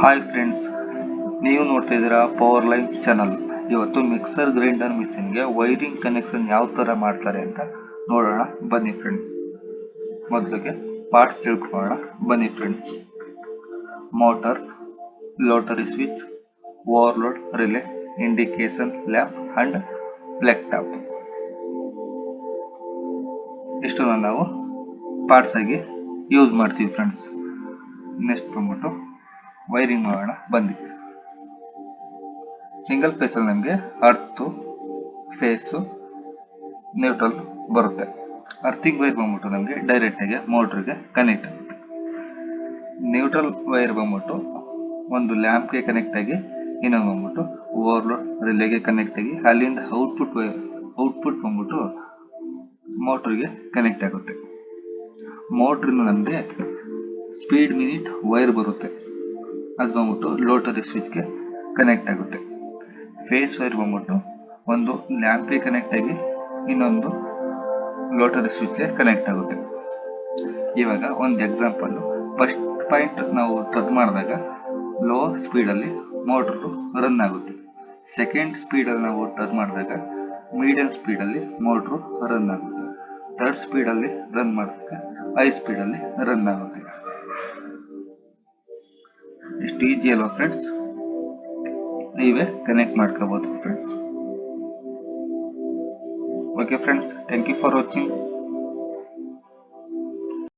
Hi friends, ನೀವು ನೋಡ್ತಾ ಇದ್ದೀರಾ ಪವರ್ ಲೈನ್ ಚಾನಲ್. ಇವತ್ತು ಮಿಕ್ಸರ್ ಗ್ರೈಂಡರ್ ಮಿಷಿನ್ಗೆ ವೈರಿಂಗ್ ಕನೆಕ್ಷನ್ ಯಾವ ಥರ ಮಾಡ್ತಾರೆ ಅಂತ ನೋಡೋಣ ಬನ್ನಿ ಫ್ರೆಂಡ್ಸ್. ಮೊದಲಿಗೆ ಪಾರ್ಟ್ಸ್ ತಿಳ್ಕೊಳ್ಳೋಣ ಬನ್ನಿ friends. Motor, rotary switch, overload relay, indication lamp and black top, ಇಷ್ಟನ್ನು ನಾವು ಪಾರ್ಟ್ಸ್ ಆಗಿ ಯೂಸ್ ಮಾಡ್ತೀವಿ ಫ್ರೆಂಡ್ಸ್. ನೆಕ್ಸ್ಟ್ ಬಂದ್ಬಿಟ್ಟು ವೈರಿಂಗ್ ಮಾಡೋಣ ಬನ್ನಿ. ಸಿಂಗಲ್ ಫೇಸಲ್ಲಿ ನಮಗೆ ಅರ್ತು, ಫೇಸು, ನ್ಯೂಟ್ರಲ್ ಬರುತ್ತೆ. ಅರ್ಥಿಂಗ್ ವೈರ್ ಬಂದ್ಬಿಟ್ಟು ನಮಗೆ ಡೈರೆಕ್ಟಾಗಿ ಮೋಟ್ರಿಗೆ ಕನೆಕ್ಟ್ ಆಗುತ್ತೆ. ನ್ಯೂಟ್ರಲ್ ವೈರ್ ಬಂದ್ಬಿಟ್ಟು ಒಂದು ಲ್ಯಾಂಪ್ಗೆ ಕನೆಕ್ಟ್ ಆಗಿ, ಇನ್ನೊಂದು ಬಂದ್ಬಿಟ್ಟು ಓವರ್ಲೋಡ್ ರಿಲೇಗೆ ಕನೆಕ್ಟ್ ಆಗಿ, ಅಲ್ಲಿಂದ ಔಟ್ಪುಟ್ ಬಂದ್ಬಿಟ್ಟು ಮೋಟ್ರಿಗೆ ಕನೆಕ್ಟ್ ಆಗುತ್ತೆ. ಮೋಟ್ರಿಂದ ನಮಗೆ ಸ್ಪೀಡ್ ಮಿನಿಟ್ ವೈರ್ ಬರುತ್ತೆ, ಅದು ಬಂದ್ಬಿಟ್ಟು ಲೋಟರಿ ಸ್ವಿಚ್ಗೆ ಕನೆಕ್ಟ್ ಆಗುತ್ತೆ. ಫೇಸ್ ವೈರ್ ಬಂದ್ಬಿಟ್ಟು ಒಂದು ಲ್ಯಾಂಪ್ಗೆ ಕನೆಕ್ಟ್ ಆಗಿ, ಇನ್ನೊಂದು ಲೋಟರಿ ಸ್ವಿಚ್ಗೆ ಕನೆಕ್ಟ್ ಆಗುತ್ತೆ. ಇವಾಗ ಒಂದು ಎಕ್ಸಾಂಪಲ್, ಫಸ್ಟ್ ಪಾಯಿಂಟ್ ನಾವು ಟರ್ನ್ ಮಾಡಿದಾಗ ಲೋ ಸ್ಪೀಡಲ್ಲಿ ಮೋಟ್ರು ರನ್ ಆಗುತ್ತೆ. ಸೆಕೆಂಡ್ ಸ್ಪೀಡಲ್ಲಿ ನಾವು ಟರ್ನ್ ಮಾಡಿದಾಗ ಮೀಡಿಯಂ ಸ್ಪೀಡಲ್ಲಿ ಮೋಟ್ರು ರನ್ ಆಗುತ್ತೆ. ಥರ್ಡ್ ಸ್ಪೀಡಲ್ಲಿ ರನ್ ಮಾಡಿದಾಗ ಹೈ ಸ್ಪೀಡಲ್ಲಿ ರನ್ ಆಗುತ್ತೆ. ಇಷ್ಟು ಈಜಿ ಅಲ್ವಾ ಫ್ರೆಂಡ್ಸ್? ನೀವೇ ಕನೆಕ್ಟ್ ಮಾಡ್ಕೋಬಹುದು friends. Okay friends, thank you for watching.